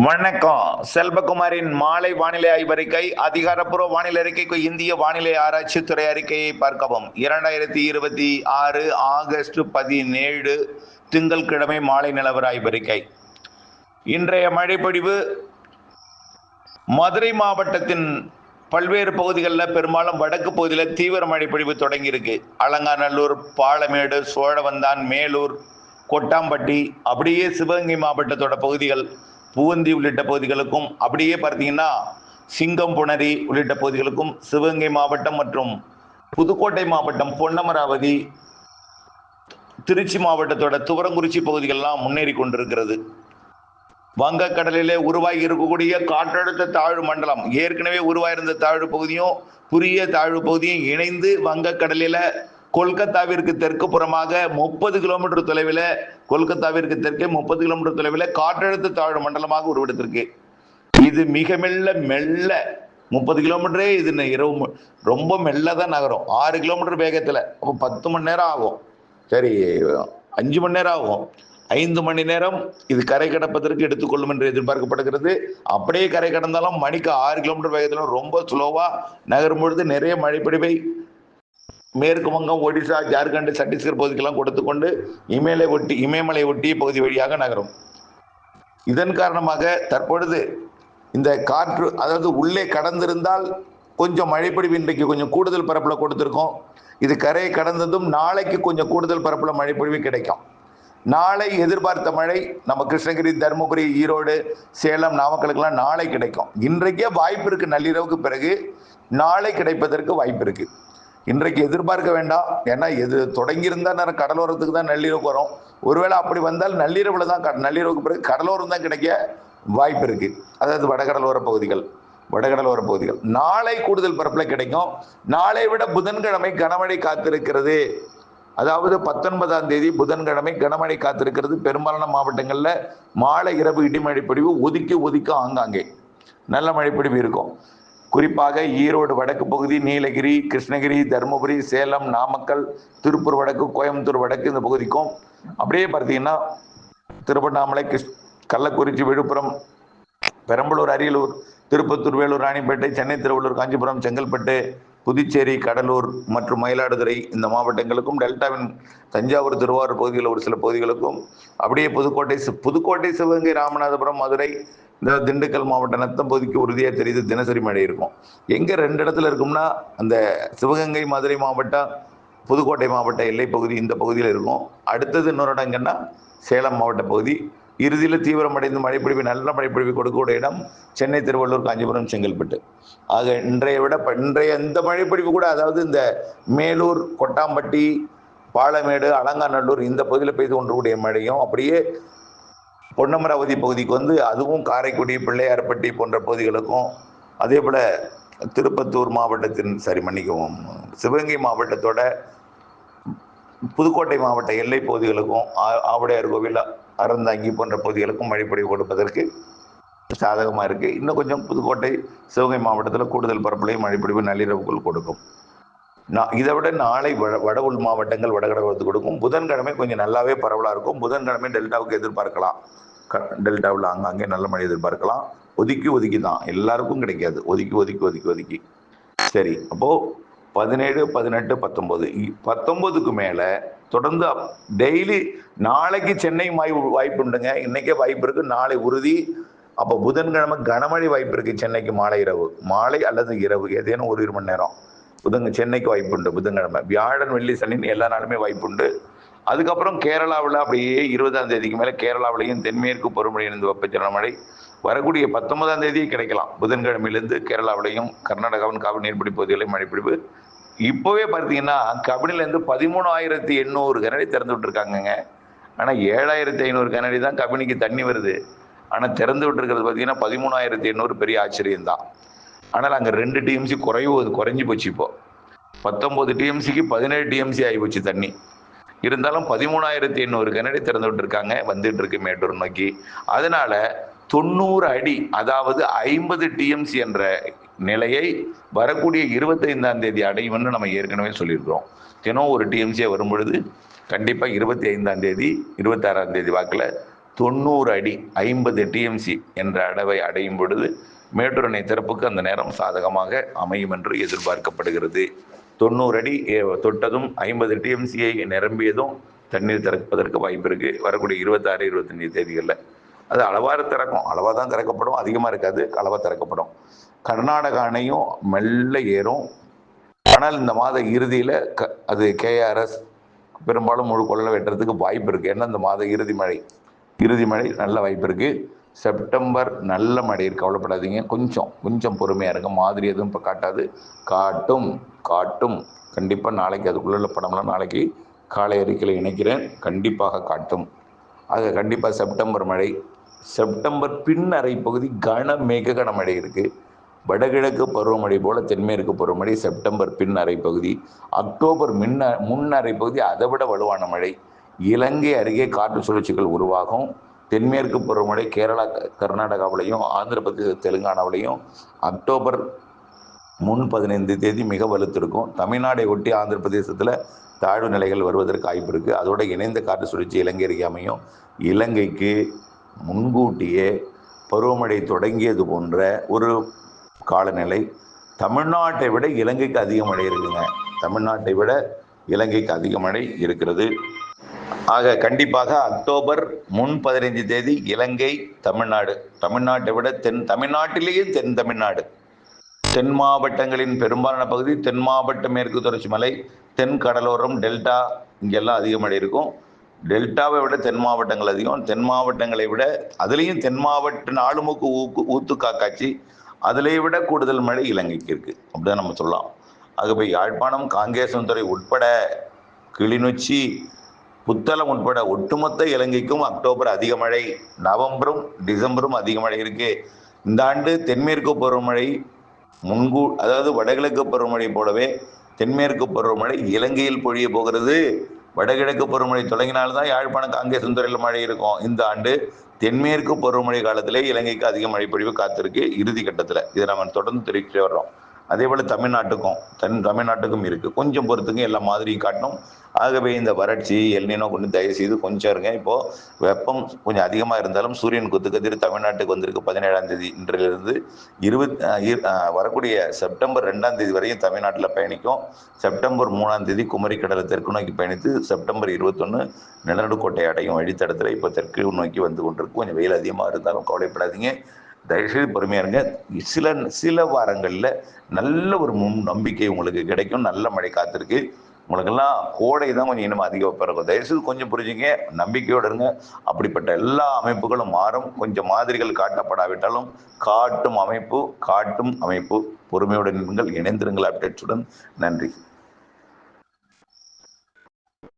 வணக்கம். செல்வகுமாரின் மாலை வானிலை ஆய்வறிக்கை. அதிகாரப்பூர்வ வானிலை அறிக்கைக்கு இந்திய வானிலை ஆராய்ச்சித்துறை அறிக்கையை பார்க்கவும். 2026 ஆகஸ்ட் 17 திங்கட்கிழமை மாலை நிலவர ஆய்வறிக்கை. இன்றைய மழைப்பொழிவு மதுரை மாவட்டத்தின் பல்வேறு பகுதிகளில், பெரும்பாலும் வடக்கு பகுதியில் தீவிர மழைப்பொழிவு தொடங்கியிருக்கு. அலங்காநல்லூர், பாலமேடு, சோழவந்தான், மேலூர், கொட்டாம்பட்டி, அப்படியே சிவகங்கை மாவட்டத்தோட பகுதிகள், பூவந்தி உள்ளிட்ட பகுதிகளுக்கும், அப்படியே பார்த்தீங்கன்னா சிங்கம்புணரி உள்ளிட்ட பகுதிகளுக்கும், சிவகங்கை மாவட்டம் மற்றும் புதுக்கோட்டை மாவட்டம் பொன்னமராவதி, திருச்சி மாவட்டத்தோட துவரங்குறிச்சி பகுதிகளெல்லாம் முன்னேறி கொண்டிருக்கிறது. வங்கக்கடலிலே உருவாகி இருக்கக்கூடிய காற்றழுத்த தாழ்வு மண்டலம், ஏற்கனவே உருவாயிருந்த தாழ்வு பகுதியும் புதிய தாழ்வு பகுதியும் இணைந்து வங்கக்கடலில கொல்கத்தாவிற்கு தெற்கு புறமாக 30 கிலோமீட்டர் தொலைவில், கொல்கத்தாவிற்கு தெற்கே 30 கிலோமீட்டர் தொலைவில் காற்றழுத்த தாழ்வு மண்டலமாக உருவெடுத்திருக்கு. இது மிக மெல்ல 30 கிலோமீட்டரே இது இரவு ரொம்ப மெல்லதான் நகரும். 6 கிலோமீட்டர் வேகத்துல. அப்போ 10 மணி நேரம் ஆகும். சரி, 5 மணி நேரம் ஆகும். 5 மணி நேரம் இது கரை கடப்பதற்கு எடுத்துக்கொள்ளும் என்று எதிர்பார்க்கப்படுகிறது. அப்படியே கரை கடந்தாலும் மணிக்கு 6 கிலோமீட்டர் வேகத்துல ரொம்ப ஸ்லோவா நகரும் பொழுது நிறைய மழைப்பொழிவை மேற்கு வங்கம், ஒடிசா, ஜார்க்கண்ட், சத்தீஸ்கர் பகுதிக்கெல்லாம் கொடுத்துக்கொண்டு இமயமலை ஒட்டிய பகுதி வழியாக நகரும். இதன் காரணமாக தற்பொழுது இந்த காற்று, அதாவது உள்ளே கடந்திருந்தால் கொஞ்சம் மழைப்பொழிவு இன்றைக்கு கொஞ்சம் கூடுதல் பரப்புல கொடுத்திருக்கோம். இது கரையை கடந்ததும் நாளைக்கு கொஞ்சம் கூடுதல் பரப்புல மழைப்பொழிவு கிடைக்கும். நாளை எதிர்பார்த்த மழை நம்ம கிருஷ்ணகிரி, தருமபுரி, ஈரோடு, சேலம், நாமக்கலுக்கெல்லாம் நாளை கிடைக்கும். இன்றைக்கே வாய்ப்பு இருக்கு. நள்ளிரவுக்கு பிறகு நாளை கிடைப்பதற்கு வாய்ப்பு இருக்கு. இன்றைக்கு எதிர்பார்க்க வேண்டாம். ஏன்னா இது தொடங்கியிருந்தா நேரம் கடலோரத்துக்கு தான் நள்ளிரவுக்கு வரும். ஒருவேளை அப்படி வந்தால் நள்ளிரவுல தான், நள்ளிரவுக்கு பிறகு கடலோரம் தான் கிடைக்க வாய்ப்பு இருக்கு. அதாவது வடகடலோர பகுதிகள் நாளை கூடுதல் பரப்புல கிடைக்கும். நாளை விட புதன்கிழமை கனமழை காத்திருக்கிறது. அதாவது 19ஆம் தேதி புதன்கிழமை கனமழை காத்திருக்கிறது. பெரும்பாலான மாவட்டங்கள்ல மாலை இரவு இடிமழை பொழிவு ஒதுக்கி ஆங்காங்கே நல்ல மழைப்பொழிவு இருக்கும். குறிப்பாக ஈரோடு வடக்கு பகுதி, நீலகிரி, கிருஷ்ணகிரி, தருமபுரி, சேலம், நாமக்கல், திருப்பூர் வடக்கு, கோயம்புத்தூர் வடக்கு இந்த பகுதிக்கும், அப்படியே பார்த்தீங்கன்னா திருவண்ணாமலை, கள்ளக்குறிச்சி, விழுப்புரம், பெரம்பலூர், அரியலூர், திருப்பத்தூர், வேலூர், ராணிப்பேட்டை, சென்னை, திருவள்ளூர், காஞ்சிபுரம், செங்கல்பட்டு, புதுச்சேரி, கடலூர் மற்றும் மயிலாடுதுறை இந்த மாவட்டங்களுக்கும், டெல்டாவின் தஞ்சாவூர், திருவாரூர் பகுதிகளில் ஒரு சில பகுதிகளுக்கும், அப்படியே புதுக்கோட்டை, சிவகங்கை, ராமநாதபுரம், மதுரை, இந்த திண்டுக்கல் மாவட்ட நத்தம் பகுதிக்கு உறுதியாக தெரியுது தினசரி மழை இருக்கும். எங்கே 2 இடத்துல இருக்கும்னா அந்த சிவகங்கை, மதுரை மாவட்டம், புதுக்கோட்டை மாவட்ட எல்லை பகுதி, இந்த பகுதியில் இருக்கும். அடுத்தது இன்னொரு இடங்கன்னா சேலம் மாவட்ட பகுதி. இறுதியில் தீவிரமடைந்து மழைப்பொழிவு, நல்ல மழைப்பொழிவு கொடுக்கக்கூடிய இடம் சென்னை, திருவள்ளூர், காஞ்சிபுரம், செங்கல்பட்டு. ஆக இன்றைய இந்த மழைப்பொழிவு கூட, அதாவது இந்த மேலூர், கொட்டாம்பட்டி, பாலமேடு, அலங்காநல்லூர் இந்த பகுதியில் பெய்து கொண்டிருக்கூடிய மழையும், அப்படியே பொன்னமராவதி பகுதிக்கு வந்து அதுவும் காரைக்குடி, பிள்ளையார்பட்டி போன்ற பகுதிகளுக்கும், அதே போல திருப்பத்தூர் மாவட்டத்தின் சிவகங்கை மாவட்டத்தோட புதுக்கோட்டை மாவட்ட எல்லை பகுதிகளுக்கும், ஆவுடையார் கோவில், அறந்தாங்கி போன்ற பகுதிகளுக்கும் மழைப்பொழிவு கொடுப்பதற்கு சாதகமாக இருக்கு. இன்னும் கொஞ்சம் புதுக்கோட்டை, சிவகங்கை மாவட்டத்தில் கூடுதல் பரப்புலையும் மழைப்பொழிவு நள்ளிரவுக்குள் கொடுக்கும். இதை விட நாளை வட உள் மாவட்டங்கள், வடகடலோரத்துக்கு கொடுக்கும். புதன்கிழமை கொஞ்சம் நல்லாவே பரவலாக இருக்கும். புதன்கிழமை டெல்டாவுக்கு எதிர்பார்க்கலாம். டெல்டாவில் ஆங்காங்கே நல்ல மழை எதிர்பார்க்கலாம். ஒதுக்கி தான், எல்லாருக்கும் கிடைக்காது. ஒதுக்கி. சரி, அப்போ 17, 18, 19க்கு மேல தொடர்ந்து டெய்லி நாளைக்கு சென்னை வாய்ப்பு உண்டுங்க. இன்னைக்கே வாய்ப்பு இருக்கு, நாளை உறுதி. அப்போ புதன்கிழமை கனமழை வாய்ப்பு இருக்கு. சென்னைக்கு மாலை அல்லது இரவு ஏதேனும் 1 மணி நேரம் சென்னைக்கு வாய்ப்பு உண்டு புதன்கிழமை. வியாழன், வெள்ளி, சனி எல்லா நாளுமே வாய்ப்பு உண்டு. அதுக்கப்புறம் கேரளாவில் அப்படியே 20ஆம் தேதிக்கு மேலே கேரளாவிலையும் தென்மேற்கு பருவமழை இணைந்து வெப்பச்சலன மழை வரக்கூடிய 19ஆம் தேதி கிடைக்கலாம். புதன்கிழமையிலிருந்து கேரளாவிலையும் கர்நாடகாவின் காவிரி நீர்பிடி பகுதிகளையும் மழைப்பொழிவு. இப்போவே பார்த்தீங்கன்னா கபினிலேருந்து 13,800 கனஅடி திறந்து விட்டுருக்காங்கங்க. ஆனால் 7,500 கனஅடி தான் கபினிக்கு தண்ணி வருது. ஆனால் திறந்து விட்டுருக்கிறது பார்த்தீங்கன்னா 13,800, பெரிய ஆச்சரியம்தான். ஆனால் அங்கே 2 டிஎம்சி குறைஞ்சி போச்சு. இப்போ 19 டிஎம்சிக்கு 17 டிஎம்சி ஆகி போச்சு தண்ணி. இருந்தாலும் 13,800 கனஅடி திறந்து விட்டுருக்காங்க. வந்துட்டு இருக்கு மேட்டூர் நோக்கி. அதனால 90 அடி, அதாவது 50 டிஎம்சி என்ற நிலையை வரக்கூடிய 25ஆம் தேதி அடையும்னு நம்ம ஏற்கனவே சொல்லியிருக்கிறோம். தினம் ஒரு டிஎம்சியை வரும் பொழுது கண்டிப்பாக 25ஆம் தேதி 26ஆம் தேதி வாக்கில் 90 அடி 50 டிஎம்சி என்ற அளவை அடையும் பொழுது மேட்டூர் அணை திறப்புக்கு அந்த நேரம் சாதகமாக அமையும் என்று எதிர்பார்க்கப்படுகிறது. 90 அடி தொட்டதும் 50 டிஎம்சியை நிரம்பியதும் தண்ணீர் திறப்பதற்கு வாய்ப்பு இருக்கு. வரக்கூடிய 26, 25 தேதிகளில் அது அளவாக திறக்கும். அளவாக தான் திறக்கப்படும், அதிகமாக இருக்காது, அளவாக திறக்கப்படும். கர்நாடக அணையும் மெல்ல ஏறும். ஆனால் இந்த மாத இறுதியில் அது கேஆர்எஸ் பெரும்பாலும் முழு கொள்ளை வெட்டுறதுக்கு வாய்ப்பு இருக்குது. ஏன்னா இந்த மாத இறுதி மழை நல்ல வாய்ப்பு இருக்குது. செப்டம்பர் நல்ல மழை இருக்கு, கவலைப்படாதீங்க. கொஞ்சம் பொறுமையாக இருங்க. மாதிரி எதுவும் இப்போ காட்டாது, காட்டும் கண்டிப்பாக. நாளைக்கு அதுக்குள்ள படம்லாம் நாளைக்கு காலை அறிக்கையில் இணைக்கிறேன், கண்டிப்பாக காட்டும். அது கண்டிப்பாக செப்டம்பர் மழை. செப்டம்பர் பின்னரை பகுதி மிக கனமழை இருக்குது. வடகிழக்கு பருவமழை போல தென்மேற்கு பருவமழை செப்டம்பர் பின் அரை பகுதி. அக்டோபர் முன் அரை பகுதி அதை விட வலுவான மழை. இலங்கை அருகே காற்று சுழற்சிகள் உருவாகும். தென்மேற்கு பருவமழை கேரளா கர்நாடகாவிலையும் ஆந்திர பிரதேச தெலுங்கானாவிலையும் அக்டோபர் முன் 15 தேதி மிக வலுத்திருக்கும். தமிழ்நாடை ஒட்டி ஆந்திர பிரதேசத்தில் தாழ்வு நிலைகள் வருவதற்கு வாய்ப்பு இருக்குது. அதோட இணைந்த காற்று சுழற்சி இலங்கை அருகே அமையும். இலங்கைக்கு முன்கூட்டியே பருவமழை தொடங்கியது போன்ற ஒரு காலநிலை. தமிழ்நாட்டை விட இலங்கைக்கு அதிக மழை இருக்குங்க. தமிழ்நாட்டை விட இலங்கைக்கு அதிக மழை இருக்கிறது. ஆக கண்டிப்பாக அக்டோபர் முன் 15 தேதி இலங்கை, தமிழ்நாட்டை விட தமிழ்நாட்டிலேயே தென் தமிழ்நாடு, தென் மாவட்டங்களின் பெரும்பாலான பகுதி, தென் மாவட்ட மேற்கு தொடர்ச்சி மலை, தென் கடலோரம், டெல்டா, இங்கெல்லாம் அதிக மழை இருக்கும். டெல்டாவை விட தென் மாவட்டங்கள் அதிகம். தென் மாவட்டங்களை விட அதுலேயும் தென் மாவட்ட ஆளுமுக்கு ஊத்து காக்காட்சி, அதிலே விட கூடுதல் மழை இலங்கைக்கு இருக்குது, அப்படிதான் நம்ம சொல்லலாம். ஆகவே யாழ்ப்பாணம், காங்கேசன்துறை உட்பட, கிளிநொச்சி, புத்தளம் உட்பட ஒட்டுமொத்த இலங்கைக்கும் அக்டோபர் அதிக மழை. நவம்பரும் டிசம்பரும் அதிக மழை இருக்கு. இந்த ஆண்டு தென்மேற்கு பருவமழை அதாவது வடகிழக்கு பருவமழை போலவே தென்மேற்கு பருவமழை இலங்கையில் பொழிய போகிறது. வடகிழக்கு பருவமழை தொடங்கினால்தான் யாழ்ப்பாணம், காங்கேசன்துறையில் மழை இருக்கும். இந்த ஆண்டு தென்மேற்கு பருவமழை காலத்திலே இலங்கைக்கு அதிக மழை பொழிவு காத்திருக்கு இறுதி கட்டத்தில். இதை நம்ம தொடர்ந்து தெரிவித்து வர்றோம். அதே போல் தமிழ்நாட்டுக்கும் இருக்கு. கொஞ்சம் பொறுத்துங்க, எல்லா மாதிரியும் காட்டணும். ஆகவே இந்த வறட்சி எல்னினோ கொண்டு தயவு செய்து கொஞ்சம் இருங்க. இப்போ வெப்பம் கொஞ்சம் அதிகமாக இருந்தாலும் சூரியன் குத்துக்கதிர் தமிழ்நாட்டுக்கு வந்திருக்கு. 17ஆம் தேதி இன்றிலிருந்து வரக்கூடிய செப்டம்பர் 2ஆம் தேதி வரையும் தமிழ்நாட்டில் பயணிக்கும். செப்டம்பர் 3ஆம் தேதி குமரிக்கடலை தெற்கு நோக்கி பயணித்து செப்டம்பர் 21 நிலநடுக்கோட்டை அடையும் வழித்தடத்தில் இப்போ தெற்கு நோக்கி வந்து கொண்டிருக்கு. கொஞ்சம் வெயில் அதிகமாக இருந்தாலும் கவலைப்படாதீங்க, தயவுசெய்து பொறுமையாக இருங்க. சில வாரங்களில் நல்ல ஒரு நம்பிக்கை உங்களுக்கு கிடைக்கும். நல்ல மழை காத்திருக்கு. உங்களுக்கெல்லாம் கோடை தான் கொஞ்சம் இன்னும் அதிகம் பிறக்கும். தயவுசெய்து கொஞ்சம் புரிஞ்சுங்க, நம்பிக்கையோடு இருங்க. அப்படிப்பட்ட எல்லா அமைப்புகளும் மாறும். கொஞ்சம் மாதிரிகள் காட்டப்படாவிட்டாலும் காட்டும் அமைப்பு பொறுமையோடு நீங்கள் இணைந்திருங்கள். அப்டேட்ஸுடன் நன்றி.